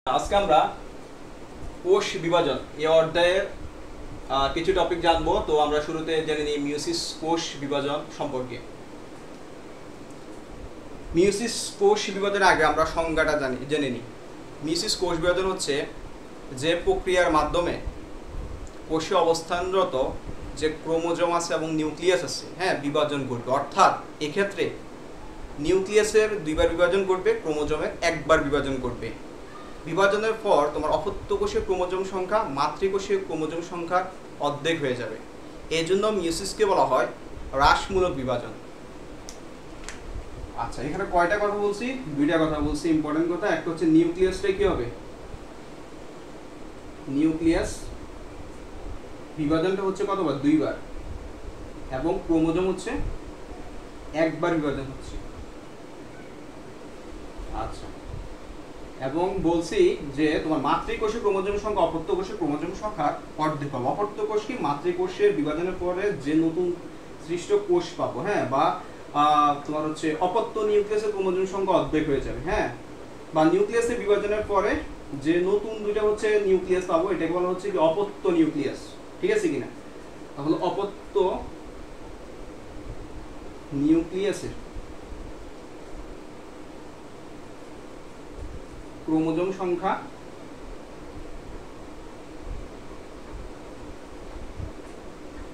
আজকে আমরা কোষ বিভাজন এই অধ্যায়ের কিছু টপিক জানবো। তো আমরা শুরুতে জেনে নিই মিয়োসিস কোষ বিভাজন সম্পর্কে। মিয়োসিস কোষ বিভাজনের আগে আমরা সংজ্ঞাটা জেনে নিই। মিয়োসিস কোষ বিভাজন হচ্ছে যে প্রক্রিয়ার মাধ্যমে কোষে অবস্থানরত যে ক্রোমোজোম আছে এবং নিউক্লিয়াস আছে, বিভাজন ঘটবে। অর্থাৎ এক্ষেত্রে নিউক্লিয়াসের দুইবার বিভাজন ঘটবে, ক্রোমোজোমের একবার বিভাজন ঘটবে। বিভাজনের পর তোমার অপত্য কোষের ক্রোমোজোম সংখ্যা মাতৃকোষের ক্রোমোজোম সংখ্যার অর্ধেক হয়ে যাবে। এই জন্য মিয়োসিসকে বলা হয় হ্রাসমূলক বিভাজন। আচ্ছা, এখানে কয়টা কথা বলছি? দুইটা কথা বলছি, ইম্পর্টেন্ট কথা। একটা হচ্ছে নিউক্লিয়াসটা কি হবে, নিউক্লিয়াস বিভাজনটা হচ্ছে কতবার? দুইবার, এবং ক্রোমোজোম হচ্ছে একবার বিভাজন হচ্ছে। আচ্ছা, এবং বলছি যে তোমার মাতৃকোষের ক্রোমোজোম সংখ্যা অপত্য কোষের ক্রোমোজোম সংখ্যার অর্ধেক হবে। অপত্য কোষ কি? মাতৃকোষের বিভাজনের পরে যে নতুন সৃষ্ট কোষ পাবো, বা তোমার হচ্ছে অপত্য নিউক্লিয়াসের ক্রোমোজোম সংখ্যা অর্ধেক হয়ে যাবে, বা নিউক্লিয়াসের বিভাজনের পরে যে নতুন দুইটা হচ্ছে নিউক্লিয়াস পাবো, এটাকে বলা হচ্ছে কি অপত্য নিউক্লিয়াস। ঠিক আছে কিনা? তাহলে অপত্য নিউক্লিয়াসের ক্রোমোজোম সংখ্যা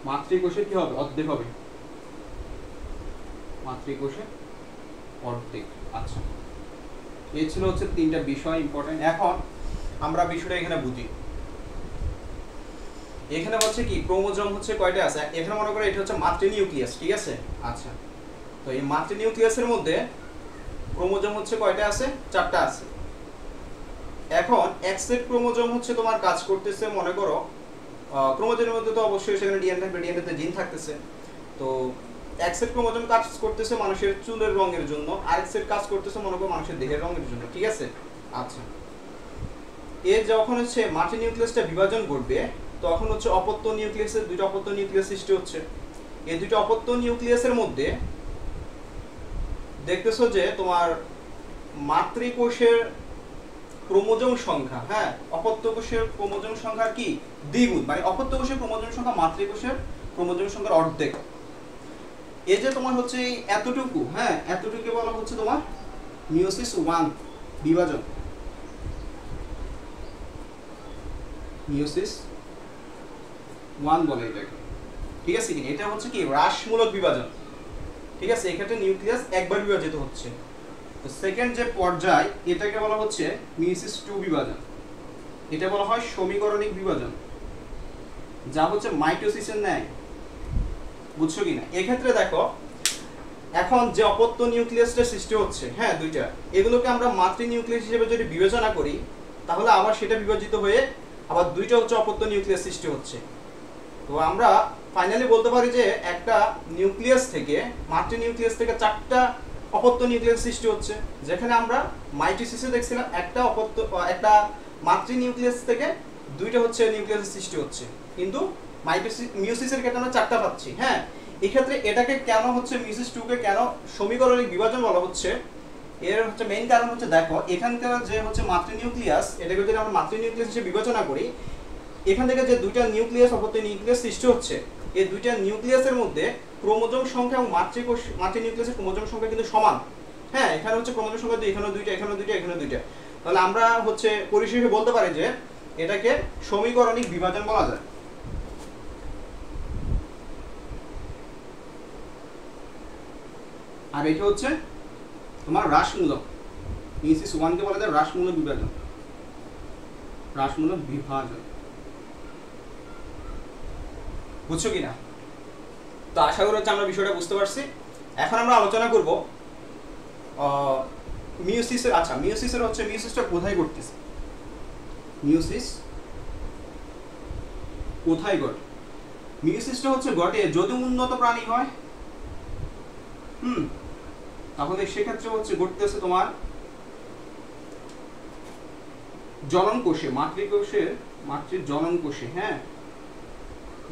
মাতৃকোষে কি হবে? অর্ধেক হবে, মাতৃকোষে অর্ধেক। আচ্ছা, এই ছিল হচ্ছে তিনটা বিষয় ইম্পর্টেন্ট। এখন আমরা বিষয়টা এখানে বুঝি। এখানে হচ্ছে কি ক্রোমোজোম হচ্ছে কয়টা আছে? এখানে মনে করো এটা হচ্ছে মাতৃ নিউক্লিয়াস, ঠিক আছে? আচ্ছা, তো এই মাতৃ নিউক্লিয়াসের মধ্যে ক্রোমোজোম হচ্ছে কয়টা আছে? চারটা আছে। এখন এক সেট ক্রোমোজোম হচ্ছে তোমার কাজ করতেছে, মনে করো ক্রোমোজোমের মধ্যে তো অবশ্যই সেখানে ডিএনএ থাকবে, ডিএনএতে জিন থাকতেছে। তো এক সেট ক্রোমোজোম কাজ করতেছে মানুষের চুলের রঙের জন্য, আরেক সেট কাজ করতেছে মনে করো মানুষের দেহের রঙের জন্য, ঠিক আছে? আচ্ছা, এর যখন হচ্ছে মাতৃ নিউক্লিয়াসটা বিভাজন ঘটবে, তখন হচ্ছে অপত্য নিউক্লিয়াসের দুইটা অপত্য নিউক্লিয়াস সৃষ্টি হচ্ছে। এই দুইটা অপত্য নিউক্লিয়াসের মধ্যে দেখতেছো যে তোমার মাতৃকোষের ক্রোমোজোম সংখ্যা, অপত্য কোষের ক্রোমোজোম সংখ্যার কি দ্বিগুণ, মানে অপত্য কোষের ক্রোমোজোম সংখ্যা মাতৃকোষের ক্রোমোজোম সংখ্যার অর্ধেক। এই যে তোমার হচ্ছে এতটুকু, এতটুকু বলা হচ্ছে তোমার মিয়োসিস 1 বিভাজন। মিয়োসিস 1 বলে এটাকে, ঠিক আছে কি? এটা হচ্ছে কি হ্রাসমূলক বিভাজন, ঠিক আছে? এক্ষেত্রে নিউক্লিয়াস একবার বিভাজিত হচ্ছে। তো সেকেন্ড যে পর্যায়, এটাকে বলা হচ্ছে মিয়োসিস 2 বিভাজন। এটা বলা হয় সমীকরণিক বিভাজন, যা হচ্ছে মাইটোসিসের ন্যায়। বুঝছো কিনা? এক্ষেত্রে দেখো, এখন যে অপত্য নিউক্লিয়াসটা সৃষ্টি হচ্ছে, দুইটা, এগুলোকে আমরা মাতৃ নিউক্লিয়াস হিসেবে যদি বিবেচনা করি, তাহলে আবার সেটা বিভাজিত হয়ে আবার দুইটা হচ্ছে অপত্য নিউক্লিয়াস সৃষ্টি হচ্ছে। তো আমরা ফাইনালি বলতে পারি যে একটা নিউক্লিয়াস থেকে, মাতৃ নিউক্লিয়াস থেকে চারটা অপত্য নিউক্লিয়াস সৃষ্টি হচ্ছে। যেখানে আমরা মাইটোসিসে দেখছিলাম একটা মাতৃ নিউক্লিয়াস থেকে দুইটা হচ্ছে নিউক্লিয়াসের সৃষ্টি হচ্ছে, কিন্তু মিয়োসিসের ক্ষেত্রে আমরা চারটা পাচ্ছি। এক্ষেত্রে এটাকে কেন হচ্ছে মিয়োসিস 2 কে কেন সমীকরণিক বিভাজন বলা হচ্ছে, এর হচ্ছে মেইন কারণ হচ্ছে, দেখো এখানকার যে হচ্ছে মাতৃ নিউক্লিয়াস, এটাকে যদি আমরা মাতৃ নিউক্লিয়াস হিসেবে বিবেচনা করি, এখান থেকে যে দুইটা নিউক্লিয়াস অপত্য নিউক্লিয়াস সৃষ্টি হচ্ছে, এই দুইটা নিউক্লিয়াসের মধ্যে ক্রোমোজোম সংখ্যা এবং মাতৃ নিউক্লিয়াসের ক্রোমোজোম সংখ্যা কিন্তু সমান। এখানে হচ্ছে ক্রোমোজোম সংখ্যা 2, এখানেও দুইটা, এখানেও দুইটা, এখানেও দুইটা। তাহলে আমরা হচ্ছে পরিশেষে বলতে পারি যে এটাকে সমীকরণিক বিভাজন বলা যায়। আর এটা হচ্ছে তোমার হ্রাসমূলক। মিয়োসিস 1 কে বলা যায় হ্রাসমূলক বিভাজন, হ্রাসমূলক বিভাজন। বুঝছো কিনা? তো আশা করি হচ্ছে আমরা বিষয়টা বুঝতে পারছি। এখন আমরা আলোচনা করব মিয়োসিসের। আচ্ছা, মিয়োসিসের হচ্ছে মিয়োসিসটা কোথায় ঘটতেছে, মিয়োসিস কোথায় ঘটে? মিয়োসিসটা হচ্ছে ঘটে যদি উন্নত প্রাণী হয়, তাহলে সেক্ষেত্রে হচ্ছে ঘটতেছে তোমার জনন কোষে, মাতৃর জনন কোষে,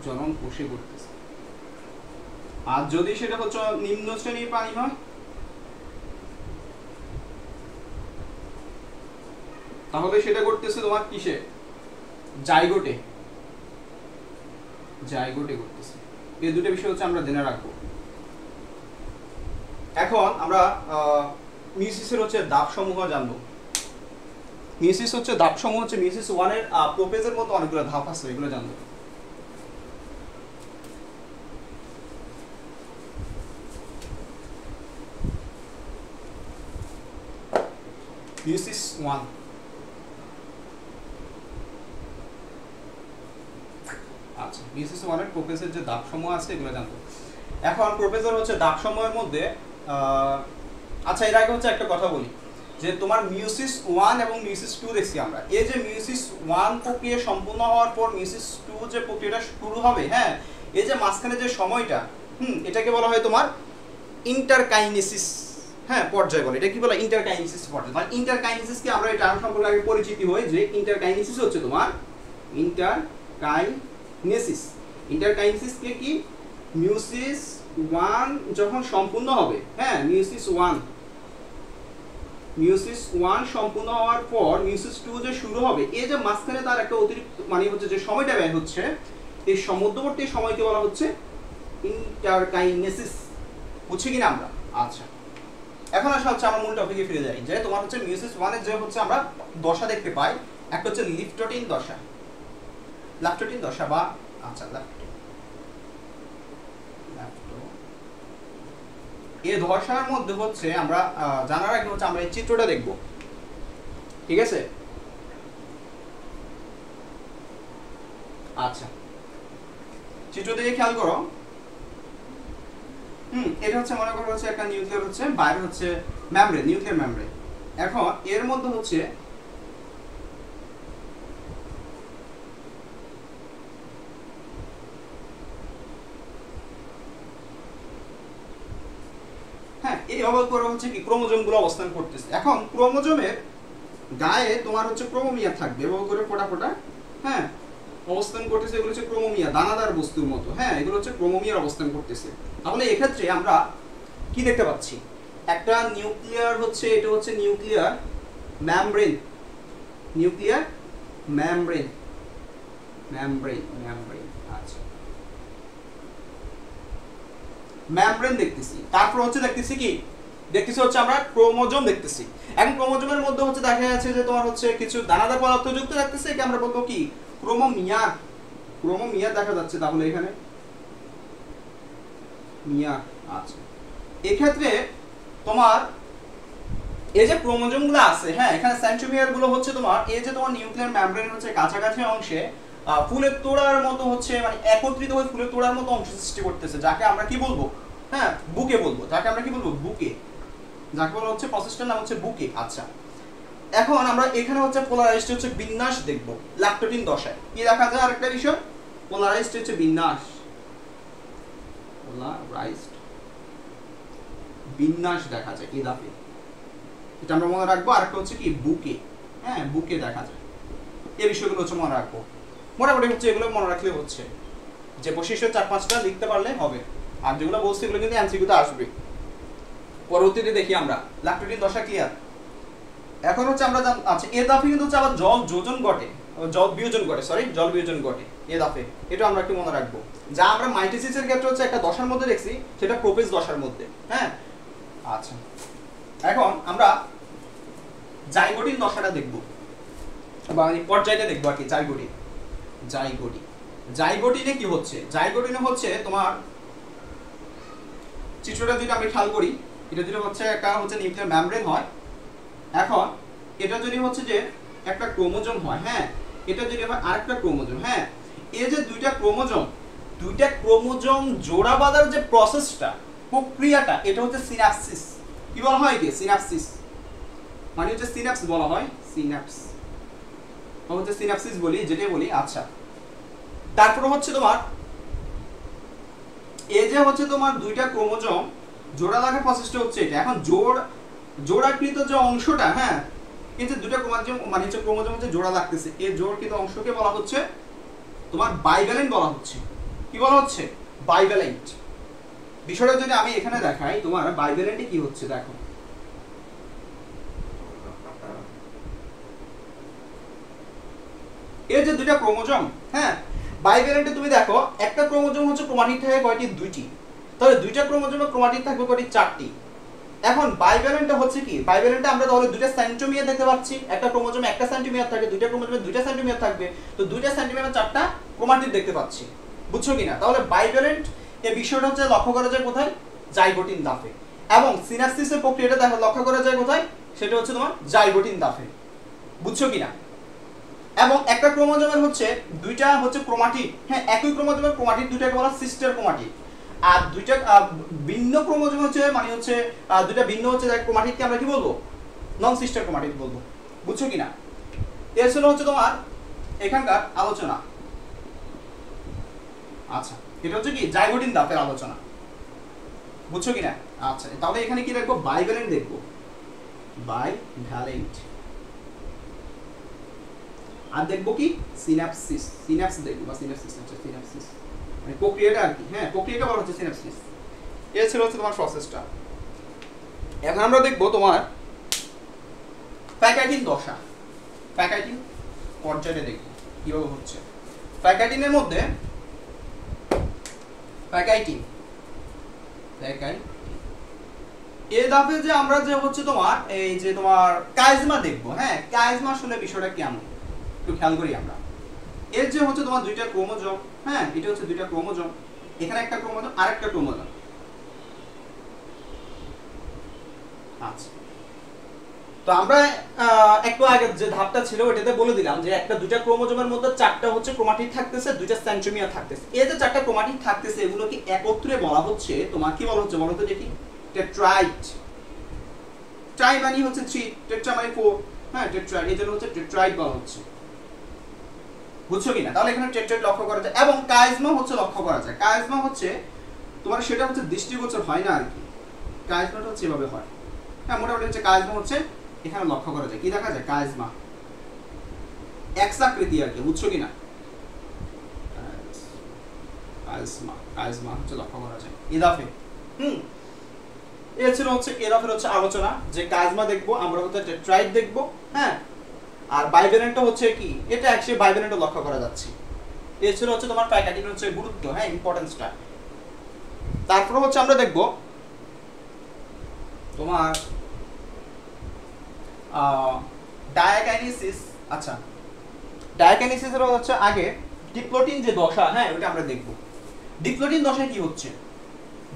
জনন কোষে ঘটতেছে। আর যদি সেটা হচ্ছে নিম্ন শ্রেণীর প্রাণী হয়, তাহলে সেটা করতেছে তোমার কিসে? জাইগোটে, জাইগোটে করতেছে। এই দুটো বিষয় হচ্ছে আমরা জেনে রাখবো। এখন আমরা মিউসিসের হচ্ছে ধাপ সমূহ জানবো। মিউসিস হচ্ছে ধাপ সমূহ হচ্ছে মিউসিস 1 এর প্রোপেজের মতো অনেকগুলো ধাপ আছে, এগুলো জানবো। মিউসিস 1, আচ্ছা মিউসিস 1 এর প্রোপেজের যে ধাপ সমূহ আছে এগুলো জানবো। এখন প্রোপেজের হচ্ছে ধাপ সমূহের মধ্যে আচ্ছা এর আগে হচ্ছে একটা কথা বলি যে তোমার মিউসিস 1 এবং মিউসিস 2 দেখছি আমরা। এই যে মিউসিস 1 প্রক্রিয়া সম্পূর্ণ হওয়ার পর মিউসিস 2 যে প্রক্রিয়াটা শুরু হবে, হ্যাঁ, এই যে মাঝখানে যে সময়টা, এটাকে বলা হয় তোমার ইন্টারকাইনেসিস, হ্যাঁ, পর্যায় বলে। এটা কি বলা? ইন্টারকাইনেসিস পর্যায়। মানে ইন্টারকাইনেসিসকে আমরা এই টার্ম সম্পর্কে আগে পরিচিতি হই যে ইন্টারকাইনেসিস হচ্ছে তোমার ইন্টারকাইনেসিস। ইন্টারকাইনেসিসকে কি মিউসিস 1 যখন সম্পূর্ণ হবে, হ্যাঁ, মিউসিস 1 সম্পূর্ণ হওয়ার পর মিউসিস 2 যে শুরু হবে, এই যে মাঝখানে তার একটা অতিরিক্ত মানে হচ্ছে যে সময়টা ব্যয় হচ্ছে, এই মধ্যবর্তী সময়কে বলা হচ্ছে ইন্টারকাইনেসিস। বুঝছি কিনা আমরা? আচ্ছা এখন আসা হচ্ছে আমার মূল টপিকে ফিরে যাই যে তোমার হচ্ছে মিউসিস 1 এর যে হচ্ছে আমরা দশা দেখতে পাই, একটা হচ্ছে লিফটোটিন দশা, ল্যাপটোটিন দশা বা আচ্ছা এই দশার মধ্যে হচ্ছে আমরা জানার আগে হচ্ছে আমরা এই চিত্রটা দেখব, ঠিক আছে? আচ্ছা চিত্র দিকে খেয়াল করো। এটা হচ্ছে মনে করো হচ্ছে একটা নিউক্লিয়ার হচ্ছে, বাইরে হচ্ছে মেমব্রেন, নিউক্লিয়ার মেমব্রেন। এখন এর মধ্যে হচ্ছে হ্যাঁ এইভাবে করে হচ্ছে কি ক্রোমোজোমগুলো অবস্থান করতেছে। এখন ক্রোমোজোমের গায়ে তোমার হচ্ছে ক্রোমোমিয়ার থাকবে, এভাবে করে ফোটা ফোটা, হ্যাঁ, অবস্থান করতেছে। এগুলো হচ্ছে ক্রোমোমিয়া, দানাদার বস্তুর মতো, হ্যাঁ, এগুলো হচ্ছে ক্রোমোমিয়ার অবস্থান করতেছে। তাহলে এক্ষেত্রে আমরা কি দেখতে পাচ্ছি? একটা নিউক্লিয়ার হচ্ছে, এটা হচ্ছে nuclear membrane, nuclear membrane, membrane, আচ্ছা মেমব্রেন দেখতেছি। তারপর হচ্ছে দেখতেছি কি? দেখতেছি হচ্ছে আমরা ক্রোমোজোম দেখতেছি। এখন ক্রোমোজোমের মধ্যে হচ্ছে দেখা যাচ্ছে যে তোমার হচ্ছে কিছু দানাদার পদার্থ যুক্ত থাকতেছে, একে আমরা বলবো কি? ক্রোমোমিয়ার, ক্রোমোমিয়ার দেখা যাচ্ছে। তাহলে এখানে মিয়ার, আচ্ছা এক্ষেত্রে তোমার এই যে ক্রোমোজোমগুলো আছে, হ্যাঁ, এখানে সেন্ট্রোমিয়ার গুলো হচ্ছে তোমার এই যে তোমার নিউক্লিয়ার মেমব্রেন হচ্ছে কাছাকাছি অংশে ফুলের তোড়ার মতো হচ্ছে মানে একত্রিত হয়ে ফুলের তোড়ার মতো অংশ সৃষ্টি করতেছে, যাকে আমরা কি বলবো? হ্যাঁ, বুকে বলবো। যাকে আমরা কি বলবো? বুকে। যাকে বলা হচ্ছে প্রসেসটার নাম হচ্ছে বুকে। আচ্ছা এখন আমরা এখানে হচ্ছে পোলারাইজড হচ্ছে বিন্যাস দেখব ল্যাপটোটিন দশায়। কি দেখা যায়? আরেকটা বিষয়, পোলারাইজড হচ্ছে বিন্যাস, পোলারাইজড বিন্যাস দেখা যায় এই ধাপে। এটা আমরা মনে রাখবো। আরেকটা হচ্ছে কি? বুকে, হ্যাঁ, বুকে দেখা যায়। এই বিষয়গুলো হচ্ছে মনে রাখবো। মোটামুটি হচ্ছে এগুলো মনে রাখলে হচ্ছে যে বৈশিষ্ট্য 4-5টা লিখতে পারলে হবে। আর যেগুলো বলছি এগুলো কিন্তু এমসিকিউতে আসবে। পরবর্তীতে দেখি আমরা ল্যাপটোটিন দশা ক্লিয়ার। এখন হচ্ছে আমরা আচ্ছা এ ধাপে কিন্তু হচ্ছে আবার জল যোজন ঘটে, জল বিয়োজন ঘটে, জল বিয়োজন ঘটে এ ধাপে। এটা আমরা একটু মনে রাখবো। যা আমরা মাইটোসিসের ক্ষেত্রে হচ্ছে একটা দশার মধ্যে দেখছি, সেটা প্রোপেজ দশার মধ্যে, হ্যাঁ। আচ্ছা এখন আমরা জাইগোটিন দশাটা দেখব বা পর্যায়টা দেখবো আর কি। জাইগোটিনে কি হচ্ছে? জাইগোটিনে হচ্ছে তোমার চিত্রটা যদি আমি খেয়াল করি, এটা যদি হচ্ছে একটা হচ্ছে নিউক্লিয়ার মেমব্রেন হয়। এখন এটা যদি হচ্ছে যে একটা ক্রোমোজোম হয়, হ্যাঁ, এটা যদি হয় আরেকটা ক্রোমোজোম, হ্যাঁ, এই যে দুইটা ক্রোমোজোম জোড়া বাঁধার যে প্রসেসটা, প্রক্রিয়াটা, এটা হচ্ছে সিনাপসিস। কি বলা হয়? কি সিনাপসিস মানে হচ্ছে সিনাপস বলা হয়, সিনাপস হচ্ছে সিনাপসিস বলি, যেটাই বলি। আচ্ছা তারপর হচ্ছে তোমার এই যে হচ্ছে তোমার দুইটা ক্রোমোজোম জোড়া লাগার প্রসেসটা হচ্ছে এটা। এখন জোড়াকৃত যে অংশটা, হ্যাঁ, এই যে দুইটা ক্রোমোজোম মানে হচ্ছে ক্রোমোজোম হচ্ছে জোড়া লাগতেছে, এই জোড়কৃত অংশকে বলা হচ্ছে তোমার বাইভ্যালেন্ট বলা হচ্ছে। কি বলা হচ্ছে? বাইভ্যালেন্ট। বিষয়টা যদি আমি এখানে দেখাই, তোমার বাইভ্যালেন্টে কি হচ্ছে দেখো। এই যে দুইটা ক্রোমোজোম, হ্যাঁ বাইভ্যালেন্টে তুমি দেখো একটা ক্রোমোজোম হচ্ছে ক্রোমাটিড থাকে কয়টি, দুইটি, তাহলে দুইটা ক্রোমোজোমে ক্রোমাটিড থাকবে কয়টি, চারটি। এখন বাইভ্যালেন্টে হচ্ছে কি, বাইভ্যালেন্টে আমরা তাহলে দুইটা সেন্ট্রোমিয়ার দেখতে পাচ্ছি, একটা ক্রোমোজোমে একটা সেন্ট্রোমিয়ার থাকে, দুইটা ক্রোমোজোমে দুইটা সেন্ট্রোমিয়ার থাকবে, তো দুইটা সেন্ট্রোমিয়ারে চারটা ক্রোমাটিড দেখতে পাচ্ছি, বুঝছো কিনা? তাহলে বাইভ্যালেন্ট এই বিষয়টা হচ্ছে লক্ষ্য করা যায় কোথায়, জাইগোটিন দাফে। এবং সিনাপসিসের প্রক্রিয়াটা দেখো লক্ষ্য করা যায় কোথায়, সেটা হচ্ছে তোমার জাইগোটিন দাফে, বুঝছো কিনা? এবং একটা ক্রোমোজোমের হচ্ছে দুইটা হচ্ছে ক্রোমাটিড, হ্যাঁ একই ক্রোমোজোমের ক্রোমাটিড দুইটাকে বলা সিস্টার ক্রোমাটিড, আর দুইটা ভিন্ন ক্রোমোজোম হচ্ছে মানে হচ্ছে দুইটা ভিন্ন হচ্ছে ক্রোমাটিডকে আমরা কি বলবো, নন সিস্টার ক্রোমাটিড বলবো, বুঝছো কিনা? এর ছিল হচ্ছে তোমার এখানকার আলোচনা। আচ্ছা এটা হচ্ছে কি জাইগোটিন দাফের আলোচনা, বুঝছো কিনা? আচ্ছা তাহলে এখানে কি দেখবো, বাইভ্যালেন্ট দেখবো, বাইভ্যালেন্ট, আর দেখবো কি সিনাপসিস, সিনাপস দেখবো বা সিনাপসিস হচ্ছে সিনাপসিস মানে প্রক্রিয়াটা আর কি, হ্যাঁ প্রক্রিয়াটা বলা হচ্ছে সিনাপসিস। এই ছিল হচ্ছে তোমার প্রসেসটা। এখন আমরা দেখবো তোমার প্যাকাইটিন দশা, প্যাকাইটিন পর্যায়ে দেখবো কিভাবে হচ্ছে। প্যাকাইটিনের মধ্যে প্যাকাইটিন এই ধাপে যে আমরা যে হচ্ছে তোমার এই যে তোমার কাইজমা দেখবো, হ্যাঁ কাইজমা আসলে বিষয়টা কেমন একটু খেয়াল করি আমরা। এর যে হচ্ছে তোমার দুইটা ক্রোমোজোম, হ্যাঁ এটা হচ্ছে দুইটা ক্রোমোজোম, এখানে একটা ক্রোমোজোম আর একটা ক্রোমোজোম। আচ্ছা তো আমরা একটু আগে যে ধাপটা ছিল ওটাতে বলে দিলাম যে একটা দুইটা ক্রোমোজোমের মধ্যে চারটা হচ্ছে ক্রোমাটিড থাকতেছে, দুইটা সেন্ট্রোমিয়ার থাকতেছে। এই যে চারটা ক্রোমাটিড থাকতেছে এগুলো কি একত্রে বলা হচ্ছে, তোমার কি বলা হচ্ছে বলো তো দেখি, টেট্রাইড। ট্রাই মানে হচ্ছে 3, টেট্রা মানে 4, হ্যাঁ টেট্রাইড, এই জন্য হচ্ছে টেট্রাইড বলা হচ্ছে, বুঝছো কিনা? তাহলে এখানে টেট্রাইড লক্ষ্য করা যায় এবং কাইজমা হচ্ছে লক্ষ্য করা যায়। কাইজমা হচ্ছে তোমার সেটা হচ্ছে দৃষ্টিগোচর হয় না আর কি, কাইজমাটা হচ্ছে এভাবে হয়, হ্যাঁ মোটামুটি হচ্ছে কাইজমা হচ্ছে এখানে লক্ষ্য করা যায়, কি দেখা যায় কাইজমা এক্স আকৃতি আর কি, বুঝছো কিনা? কাইজমা, কাইজমা হচ্ছে লক্ষ্য করা যায় ইদাফে। এর ছিল হচ্ছে ইদাফের হচ্ছে আলোচনা যে কাইজমা দেখবো আমরা, হচ্ছে টেট্রাইড দেখবো, হ্যাঁ আর বাইভ্যালেন্টটা হচ্ছে কি, এটা অ্যাকচুয়ালি বাইভ্যালেন্টও লক্ষ্য করা যাচ্ছে। এর ছিল হচ্ছে তোমার প্যাকাইটিন হচ্ছে গুরুত্ব, হ্যাঁ ইম্পর্টেন্সটা। তারপর হচ্ছে আমরা দেখবো তোমার ডায়াকাইনেসিস। আচ্ছা ডায়াকাইনেসিসের হচ্ছে আগে ডিপ্লোটিন যে দশা, হ্যাঁ ওটা আমরা দেখব। ডিপ্লোটিন দশায় কি হচ্ছে,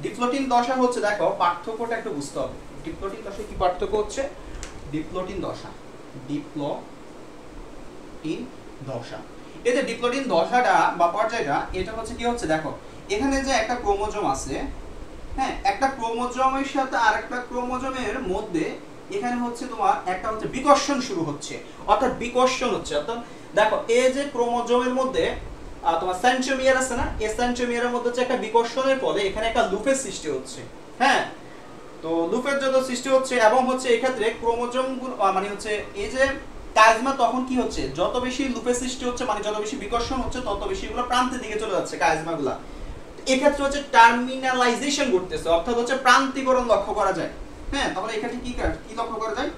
ডিপ্লোটিন দশা হচ্ছে দেখো পার্থক্যটা একটু বুঝতে হবে। ডিপ্লোটিন দশায় কি পার্থক্য হচ্ছে, ডিপ্লোটিন দশা, ডিপ্লোটিন দশা, এই যে ডিপ্লোটিন দশাটা বা পর্যায়টা এটা হচ্ছে কি হচ্ছে দেখো এখানে যে একটা ক্রোমোজোম আছে, হ্যাঁ একটা ক্রোমোজোমের সাথে আরেকটা ক্রোমোজোমের মধ্যে এখানে হচ্ছে তোমার একটা হচ্ছে বিকর্ষণ শুরু হচ্ছে, অর্থাৎ বিকর্ষণ হচ্ছে। অর্থাৎ দেখো এই যে ক্রোমোজোমের মধ্যে তোমার সেন্ট্রোমিয়ার আছে না, এই সেন্ট্রোমিয়ারের মধ্যে হচ্ছে একটা বিকর্ষণের ফলে এখানে একটা লুপের সৃষ্টি হচ্ছে, হ্যাঁ তো লুপের যত সৃষ্টি হচ্ছে এবং হচ্ছে এই ক্ষেত্রে ক্রোমোজোম মানে হচ্ছে এই যে কাইজমা তখন কি হচ্ছে, যত বেশি লুপের সৃষ্টি হচ্ছে মানে যত বেশি বিকর্ষণ হচ্ছে তত বেশি এগুলো প্রান্তের দিকে চলে যাচ্ছে কাইজমাগুলা। এক্ষেত্রে হচ্ছে টার্মিনালাইজেশন ঘটতেছে, অর্থাৎ হচ্ছে প্রান্তিকরণ লক্ষ্য করা যায়, হ্যাঁ তাহলে এক্ষেত্রে কি কি লক্ষ্য করা যায়,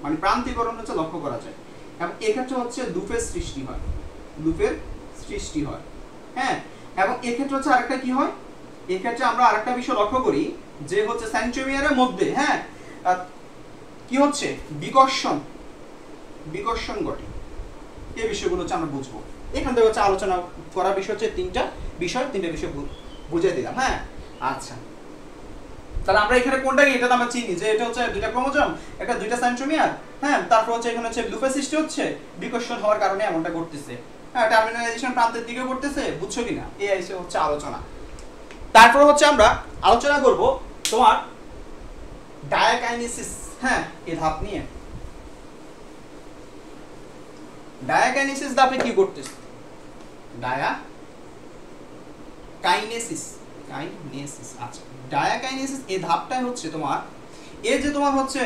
মানে প্রান্তিকরণ হচ্ছে লক্ষ্য করা যায় এবং এক্ষেত্রে হচ্ছে লুপের সৃষ্টি হয়, লুপের সৃষ্টি হয়, হ্যাঁ এবং এক্ষেত্রে হচ্ছে আরেকটা কি হয়, এক্ষেত্রে আমরা আরেকটা বিষয় লক্ষ্য করি যে হচ্ছে সেন্ট্রোমিয়ারের মধ্যে, হ্যাঁ কি হচ্ছে বিকর্ষণ, বিকর্ষণ ঘটে। এই বিষয়গুলো হচ্ছে আমরা বুঝবো। এখান থেকে হচ্ছে আলোচনা করার বিষয় হচ্ছে তিনটা বিষয় বুঝিয়ে দিলাম, হ্যাঁ আচ্ছা তাহলে আমরা এখানে কোনটা কি এটা তো আমরা চিনি যে এটা হচ্ছে দুইটা ক্রোমোজোম, একটা দুইটা সেন্ট্রোমিয়ার, হ্যাঁ তারপর হচ্ছে এখানে হচ্ছে লুপের সৃষ্টি হচ্ছে, বিকর্ষণ হওয়ার কারণে এমনটা ঘটতেছে, হ্যাঁ টার্মিনালাইজেশন প্রান্তের দিকে ঘটতেছে, বুঝছো কিনা? এই হচ্ছে আলোচনা। তারপর হচ্ছে আমরা আলোচনা করব তোমার ডায়াকাইনেসিস, হ্যাঁ এই ধাপ নিয়ে। ডায়াকাইনেসিস ধাপে কি করতেছে, ডায়াকাইনেসিস, কাইনেসিস। আচ্ছা ডায়াকাইনেসিস এই ধাপটাই হচ্ছে তোমার এই যে তোমার হচ্ছে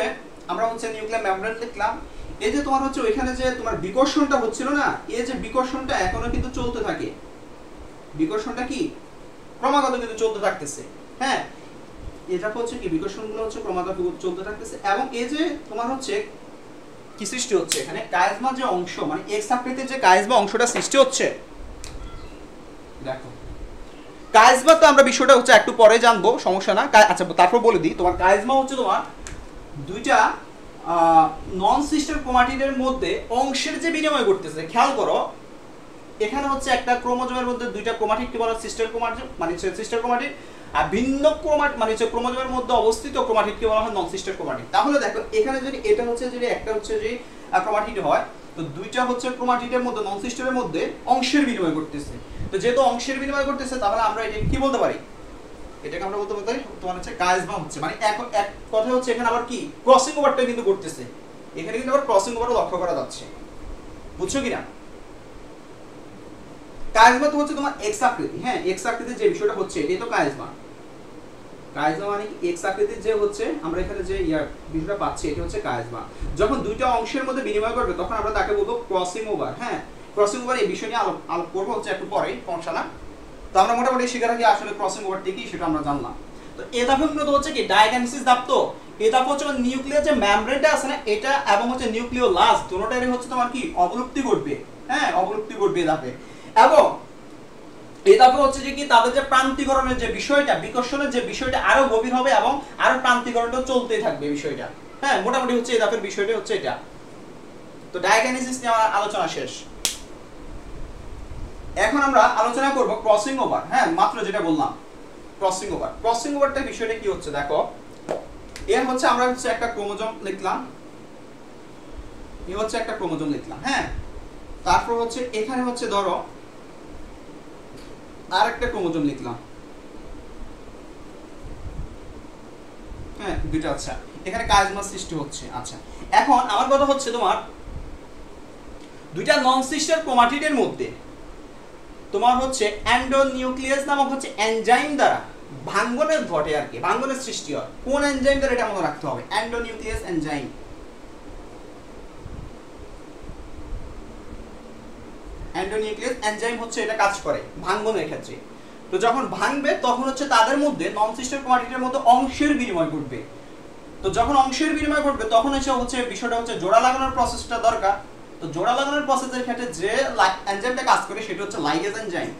আমরা হচ্ছে নিউক্লিয়ার মেমব্রেন দেখলাম, এই যে তোমার হচ্ছে ওইখানে যে তোমার বিকর্ষণটা হচ্ছিল না, এই যে বিকর্ষণটা এখনো কিন্তু চলতে থাকে, বিকর্ষণটা কি ক্রমাগত কিন্তু চলতে থাকতেছে, হ্যাঁ এটা হচ্ছে কি বিকর্ষণগুলো হচ্ছে ক্রমাগত চলতে থাকতেছে এবং এই যে তোমার হচ্ছে কি সৃষ্টি হচ্ছে এখানে কাইজমা যে অংশ মানে এক্স আকৃতির যে কাইজমা অংশটা সৃষ্টি হচ্ছে দেখো কাইজমা তো আমরা বিষয়টা হচ্ছে একটু পরে জানবো সমস্যা না আচ্ছা তারপর বলে দিই তোমার কাইজমা হচ্ছে তোমার দুইটা নন সিস্টার ক্রোমাটিডের মধ্যে অংশের যে বিনিময় করতেছে খেয়াল করো এখানে হচ্ছে একটা ক্রোমোজোমের মধ্যে দুইটা ক্রোমাটিডকে বলা সিস্টার ক্রোমাটিড মানে সিস্টার ক্রোমাটিড আর ভিন্ন ক্রোমাট মানে হচ্ছে ক্রোমোজোমের মধ্যে অবস্থিত ক্রোমাটিডকে বলা হয় নন সিস্টার ক্রোমাটিড তাহলে দেখো এখানে যদি এটা হচ্ছে যদি একটা হচ্ছে যে ক্রোমাটিড হয় তো দুইটা হচ্ছে ক্রোমাটিডের মধ্যে নন সিস্টারের মধ্যে অংশের বিনিময় করতেছে তো যেহেতু অংশের বিনিময় করতেছে তাহলে আমরা এটা কি বলতে পারি এটাকে আমরা বলতে পারি তোমার হচ্ছে কাইজমা হচ্ছে মানে এক কথা হচ্ছে এখানে আবার কি ক্রসিং ওভারটা কিন্তু করতেছে এখানে কিন্তু আবার ক্রসিং ওভারও লক্ষ্য করা যাচ্ছে বুঝছো কিনা কাইজমা তো হচ্ছে তোমার এক্স আকৃতি হ্যাঁ এক্স আকৃতির যে বিষয়টা হচ্ছে এটাই তো কাইজমা কাইজমা মানে এক্স আকৃতির যে হচ্ছে আমরা এখানে যে বিষয়টা পাচ্ছি এটা হচ্ছে কাইজমা যখন দুইটা অংশের মধ্যে বিনিময় করবে তখন আমরা তাকে বলবো ক্রসিং ওভার হ্যাঁ ক্রসিং ওভার এই বিষয় নিয়ে আলোপ করবো হচ্ছে একটু পরেই সমস্যা না তো আমরা মোটামুটি শিখে রাখি আসলে ক্রসিং ওভারটা কি সেটা আমরা জানলাম তো এই ধাপে মূলত হচ্ছে কি ডায়াগনোসিস ধাপ তো এই ধাপ হচ্ছে নিউক্লিয়ার যে মেমব্রেনটা আছে না এটা এবং হচ্ছে নিউক্লিওলাস দুটোটারই হচ্ছে তোমার কি অবলুপ্তি ঘটবে হ্যাঁ অবলুপ্তি ঘটবে এই ধাপে এবং এই ধাপে হচ্ছে যে কি তাদের যে প্রান্তিকরণের যে বিষয়টা বিকর্ষণের যে বিষয়টা আরো গভীর হবে এবং আরো প্রান্তিকরণটা চলতেই থাকবে বিষয়টা হ্যাঁ মোটামুটি হচ্ছে এই ধাপের বিষয়টা হচ্ছে এটা তো ডায়াগনোসিস নিয়ে আমার আলোচনা শেষ এখন আমরা আলোচনা করব ক্রসিং ওভার হ্যাঁ মাত্র যেটা বললাম ক্রসিং ওভারটা বিষয়টা কি হচ্ছে দেখো এর হচ্ছে আমরা হচ্ছে একটা ক্রোমোজোম লিখলাম এই হচ্ছে একটা ক্রোমোজোম লিখলাম হ্যাঁ তারপর হচ্ছে এখানে হচ্ছে ধরো আরেকটা ক্রোমোজোম লিখলাম হ্যাঁ দুটো আচ্ছা এখানে কাইজমা সৃষ্টি হচ্ছে আচ্ছা এখন আমার কথা হচ্ছে তোমার দুইটা নন সিস্টার ক্রোমাটিডের মধ্যে তোমার হচ্ছে এন্ডোনিউক্লিয়াস নামক হচ্ছে এনজাইম দ্বারা ভাঙ্গনের ঘটে আর কি ভাঙ্গনের সৃষ্টি হয় কোন এনজাইম দ্বারা এটা মনে রাখতে হবে এন্ডোনিউক্লিয়াস এনজাইম এন্ডোনিউক্লিয়াস এনজাইম হচ্ছে এটা কাজ করে ভাঙ্গনের ক্ষেত্রে তো যখন ভাঙবে তখন হচ্ছে তাদের মধ্যে নন সিস্টার ক্রোমাটিডের মধ্যে অংশের বিনিময় ঘটবে তো যখন অংশের বিনিময় ঘটবে তখন হচ্ছে বিষয়টা হচ্ছে জোড়া লাগানোর প্রসেসটা দরকার তো জোড়া লাগানোর প্রসেসের ক্ষেত্রে যে এনজাইমটা কাজ করে সেটা হচ্ছে লাইগেজ এনজাইম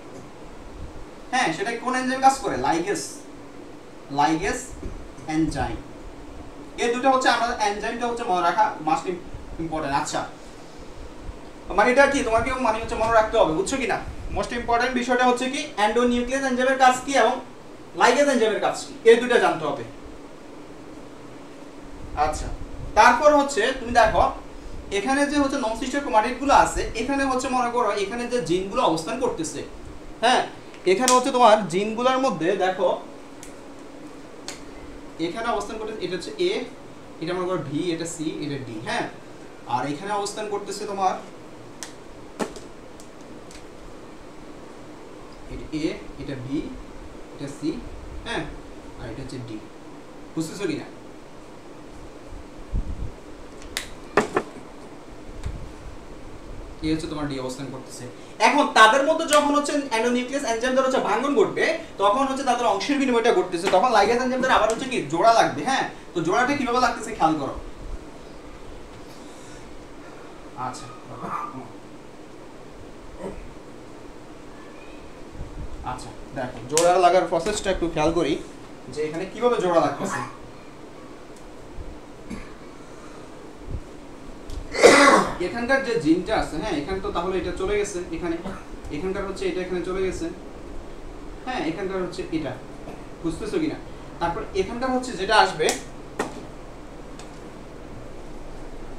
হ্যাঁ সেটা কোন এনজাইম কাজ করে লাইগেজ এনজাইম এই দুটো হচ্ছে আমাদের এনজাইমটা হচ্ছে মনে রাখা মাস্ট ইম্পর্টেন্ট আচ্ছা মানে এটা কি তোমাকে মানে হচ্ছে মনে রাখতে হবে বুঝছো কি না মোস্ট ইম্পর্টেন্ট বিষয়টা হচ্ছে কি এন্ডোনিউক্লিয়াস এনজাইমের কাজ কি এবং লাইগেজ এনজাইমের কাজ কি এই দুটো জানতে হবে আচ্ছা তারপর হচ্ছে তুমি দেখো এখানে যে হচ্ছে নন সিস্টার ক্রোমাটিডগুলো আছে এখানে হচ্ছে মনে করো এখানে যে জিনগুলো অবস্থান করতেছে হ্যাঁ এখানে হচ্ছে তোমার জিনগুলোর মধ্যে দেখো এখানে অবস্থান করতেছে এটা হচ্ছে এ এটা মনে করো ভি এটা সি এটা ডি হ্যাঁ আর এখানে অবস্থান করতেছে তোমার এটা এ এটা বি এটা সি হ্যাঁ আর এটা হচ্ছে ডি বুঝতেছো কি না এই হচ্ছে তোমার ডি অবস্থান করতেছে এখন তাদের মধ্যে যখন হচ্ছে এন্ডোনিউক্লিয়াস এনজাইম দ্বারা হচ্ছে ভাঙ্গন ঘটবে তখন হচ্ছে তাদের অংশের বিনিময়টা ঘটতেছে তখন লাইগেজ এনজাইম দ্বারা আবার হচ্ছে কি জোড়া লাগবে হ্যাঁ তো জোড়াটা কিভাবে লাগতেছে খেয়াল করো আচ্ছা আচ্ছা দেখো জোড়া লাগার প্রসেসটা একটু খেয়াল করি যে এখানে কিভাবে জোড়া লাগতেছে এখানকার যে জিনটা আছে হ্যাঁ এখানে তো তাহলে এটা চলে গেছে এখানে এখানকার হচ্ছে এটা এখানে চলে গেছে হ্যাঁ এখানকার হচ্ছে এটা বুঝতেছো কিনা তারপর এখানকার হচ্ছে যেটা আসবে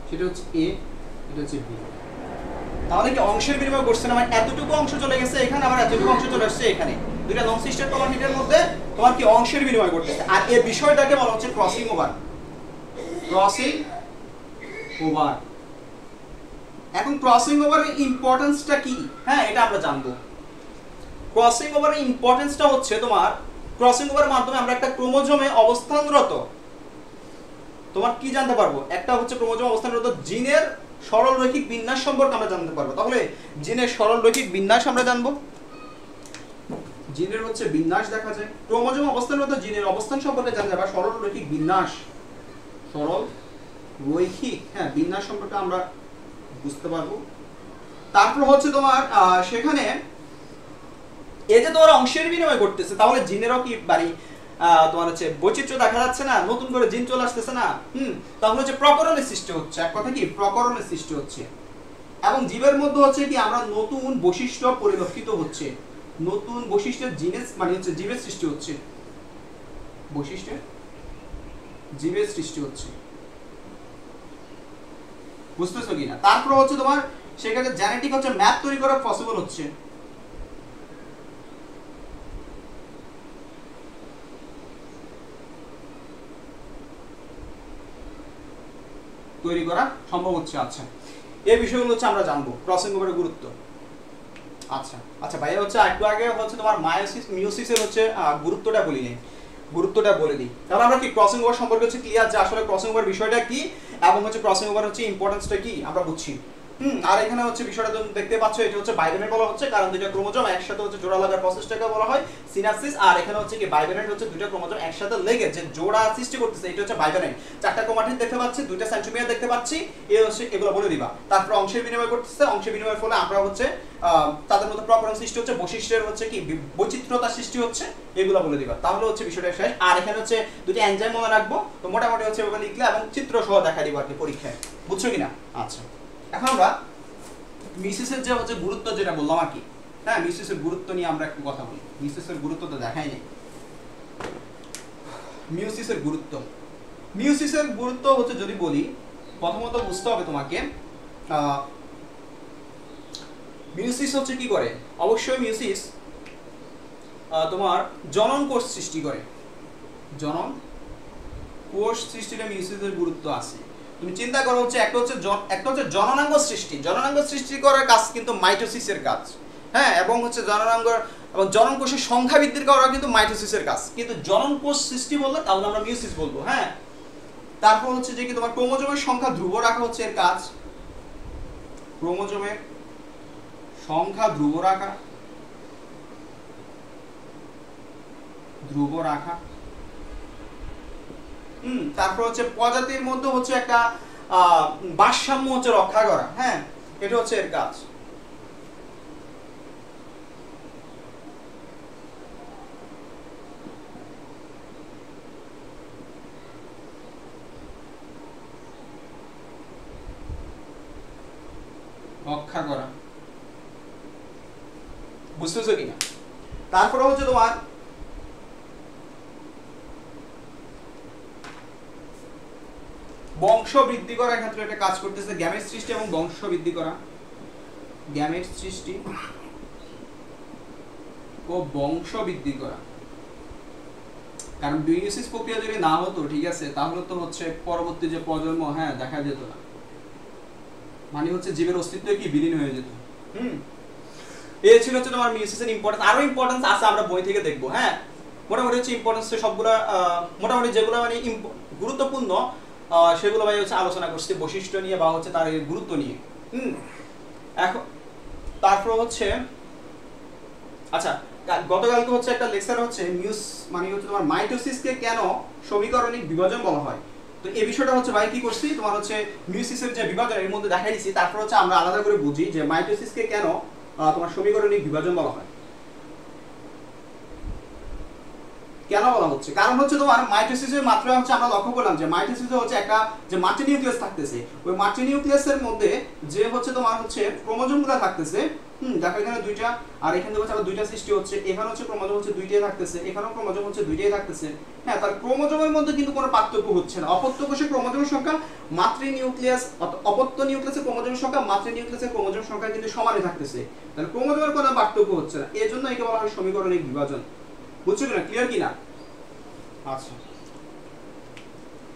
সেটা হচ্ছে এ এটা হচ্ছে বি তাহলে কি অংশের বিনিময় করছে না মানে এতটুকু অংশ চলে গেছে এখানে আবার এতটুকু অংশ চলে আসছে এখানে দুইটা নন সিস্টার ক্রোমাটিডের মধ্যে তোমার কি অংশের বিনিময় করতেছে আর এই বিষয়টাকে বলা হচ্ছে ক্রসিং ওভার এখন ক্রসিং ওভারের ইম্পর্টেন্সটা কি হ্যাঁ এটা আমরা জানবো ক্রসিং ওভারের ইম্পর্টেন্সটা হচ্ছে তোমার ক্রসিং ওভারের মাধ্যমে আমরা একটা ক্রোমোজোমে অবস্থানরত তোমার কি জানতে পারবো একটা হচ্ছে ক্রোমোজোম অবস্থানরত জিনের সরল রৈখিক বিন্যাস সম্পর্কে আমরা জানতে পারবো তাহলে জিনের সরল রৈখিক বিন্যাস আমরা জানবো জিনের হচ্ছে বিন্যাস দেখা যায়। ক্রোমোজোম অবস্থানের মধ্যে জিনের অবস্থান সম্পর্কে জানা যায়, বা সরল রৈখিক বিন্যাস, সরল রৈখিক হ্যাঁ বিন্যাস সম্পর্কে আমরা বুঝতে পারবো। তারপর হচ্ছে তোমার সেখানে এই যে তোমার অংশের বিনিময় করতেছে, তাহলে জিনেরও কি বাড়ি তোমার হচ্ছে বৈচিত্র্য দেখা যাচ্ছে না, নতুন করে জিন চলে আসতেছে না। তাহলে হচ্ছে প্রকরণের সৃষ্টি হচ্ছে, এক কথা কি প্রকরণের সৃষ্টি হচ্ছে। এবং জীবের মধ্যে হচ্ছে কি আমরা নতুন বৈশিষ্ট্য পরিলক্ষিত হচ্ছে, নতুন বৈশিষ্ট্যের জিনের মানে হচ্ছে জীবের সৃষ্টি হচ্ছে, বৈশিষ্ট্যের জীবের সৃষ্টি হচ্ছে, বুঝতেছো কিনা? তারপর হচ্ছে তোমার সেখানে জেনেটিক হচ্ছে ম্যাপ তৈরি করা পসিবল হচ্ছে, তৈরি করা সম্ভব হচ্ছে। আচ্ছা এই বিষয়গুলো হচ্ছে আমরা জানবো, ক্রসিং ওভারের গুরুত্ব। আচ্ছা আচ্ছা ভাইয়া হচ্ছে একটু আগে হচ্ছে তোমার মায়োসিস মিয়োসিসের হচ্ছে গুরুত্বটা বলি নাই, গুরুত্বটা বলে দিই। তাহলে আমরা কি ক্রসিং ওভার সম্পর্কে হচ্ছে ক্লিয়ার যে আসলে ক্রসিং ওভার বিষয়টা কি এবং হচ্ছে ক্রসিং ওভার হচ্ছে ইম্পর্টেন্সটা কি আমরা বুঝছি। আর এখানে হচ্ছে বিষয়টা দেখতে পাচ্ছ, এটা হচ্ছে বাইবেনেট বলা হচ্ছে, কারণ দুইটা ক্রোমোজোম একসাথে হচ্ছে জোড়া লাগার প্রসেসটাকে বলা হয় সিনাপসিস। আর এখানে হচ্ছে কি বাইবেনেট হচ্ছে দুইটা ক্রোমোজোম একসাথে লেগে যে জোড়া সৃষ্টি করতেছে, এটা হচ্ছে বাইবেনেট। চারটা ক্রোমাটিন দেখতে পাচ্ছি, দুইটা সেন্ট্রোমিয়ার দেখতে পাচ্ছি, এই হচ্ছে এগুলো বলে দিবা। তারপর অংশের বিনিময় করতেছে, অংশের বিনিময়ের ফলে আমরা হচ্ছে তাদের মধ্যে প্রকরণ সৃষ্টি হচ্ছে, বৈশিষ্ট্যের হচ্ছে কি বৈচিত্র্যতা সৃষ্টি হচ্ছে, এগুলো বলে দিবা। তাহলে হচ্ছে বিষয়টা শেষ। আর এখানে হচ্ছে দুটো এনজাইম মনে রাখবো, তো মোটামুটি হচ্ছে এভাবে লিখলে এবং চিত্র সহ দেখা দিবা আর কি পরীক্ষায়, বুঝছো কিনা? আচ্ছা এখন আমরা মিসিসের যে হচ্ছে গুরুত্ব যেটা বললাম আর কি, হ্যাঁ মিসিসের গুরুত্ব নিয়ে আমরা একটু কথা বলি। মিসিসের গুরুত্ব তো দেখাই নেই। মিয়োসিসের গুরুত্ব, মিয়োসিসের গুরুত্ব হচ্ছে যদি বলি, প্রথমত বুঝতে হবে তোমাকে মিয়োসিস হচ্ছে কি করে। অবশ্যই মিয়োসিস তোমার জনন কোষ সৃষ্টি করে, জনন কোষ সৃষ্টিতে মিয়োসিসের গুরুত্ব আছে। তুমি চিন্তা করো হচ্ছে একটা হচ্ছে জননাঙ্গ সৃষ্টি, জননাঙ্গ সৃষ্টি করার কাজ কিন্তু মাইটোসিসের কাজ, হ্যাঁ, এবং হচ্ছে জননাঙ্গ এবং জনন কোষের সংখ্যা বৃদ্ধির করা কিন্তু মাইটোসিসের কাজ, কিন্তু জনন কোষ সৃষ্টি বললে তাহলে আমরা মিয়োসিস বলবো, হ্যাঁ। তারপর হচ্ছে যে কি তোমার ক্রোমোজোমের সংখ্যা ধ্রুব রাখা হচ্ছে এর কাজ, ক্রোমোজোমের সংখ্যা ধ্রুব রাখা, ধ্রুব রাখা। তারপর হচ্ছে প্রজাতির মধ্যে হচ্ছে একটা ভারসাম্য হচ্ছে রক্ষা করা, হ্যাঁ, এটা হচ্ছে এর কাজ। রক্ষা করা, বুঝতেছো কিনা? তারপরে হচ্ছে তোমার বংশ বৃদ্ধি করার ক্ষেত্রে একটা কাজ করতেছে, গ্যামেট সৃষ্টি এবং বংশ বৃদ্ধি করা, গ্যামেট সৃষ্টি ও বংশ বৃদ্ধি করা। কারণ মিয়োসিস প্রক্রিয়া যদি না হতো, ঠিক আছে, তাহলে তো হচ্ছে পরবর্তী যে প্রজন্ম, হ্যাঁ, দেখা যেত না, মানে হচ্ছে জীবের অস্তিত্ব কি বিলীন হয়ে যেত। এই ছিল হচ্ছে তোমার মিয়োসিসের ইম্পর্টেন্স। আরো ইম্পর্টেন্স আছে আমরা বই থেকে দেখবো, হ্যাঁ। মোটামুটি হচ্ছে ইম্পর্টেন্স সবগুলা মোটামুটি যেগুলো মানে গুরুত্বপূর্ণ সেগুলো ভাই হচ্ছে আলোচনা করছি, বৈশিষ্ট্য নিয়ে বা হচ্ছে তার গুরুত্ব নিয়ে। এখন তারপর হচ্ছে আচ্ছা গতকালকে হচ্ছে একটা লেকচার হচ্ছে মানে হচ্ছে তোমার মাইটোসিসকে কেন সমীকরণিক বিভাজন বলা হয়। তো এই বিষয়টা হচ্ছে ভাই কি করছি, তোমার হচ্ছে মিয়োসিসের যে বিভাজন এর মধ্যে দেখাই দিচ্ছি, তারপর হচ্ছে আমরা আলাদা করে বুঝি যে মাইটোসিসকে কেন তোমার সমীকরণিক বিভাজন বলা হয়। কেন বলা হচ্ছে? কারণ হচ্ছে তোমার মাইটোসিসের মাত্রা হচ্ছে আমরা লক্ষ্য করলাম যে মাইটোসিসে হচ্ছে একটা যে মাল্টি নিউক্লিয়াস থাকতেছে, ওই মাল্টি নিউক্লিয়াসের মধ্যে যে হচ্ছে তোমার হচ্ছে ক্রোমোজোমগুলো থাকতেছে, দেখো এখানে দুইটা, আর এখানে হচ্ছে আবার দুইটা সৃষ্টি হচ্ছে, এখানে হচ্ছে ক্রোমোজোম হচ্ছে দুইটাই থাকতেছে, এখানেও ক্রোমোজোম হচ্ছে দুইটাই থাকতেছে, হ্যাঁ। তার ক্রোমোজোমের মধ্যে কিন্তু কোনো পার্থক্য হচ্ছে না। অপত্য কোষের ক্রোমোজোমের সংখ্যা মাতৃ নিউক্লিয়াস, অপত্য নিউক্লিয়াসের ক্রোমোজোমের সংখ্যা মাতৃ নিউক্লিয়াসের ক্রোমোজোমের সংখ্যা কিন্তু সমানই থাকতেছে, তাহলে ক্রোমোজোমের কোনো পার্থক্য হচ্ছে না। এর জন্য একে বলা হয় সমীকরণিক বিভাজন। বুঝছো কিনা? ক্লিয়ার কিনা? আচ্ছা,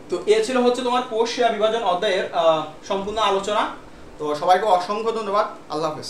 তো এ ছিল হচ্ছে তোমার কোষ বিভাজন অধ্যায়ের সম্পূর্ণ আলোচনা। তো সবাইকে অসংখ্য ধন্যবাদ। আল্লাহ হাফেজ।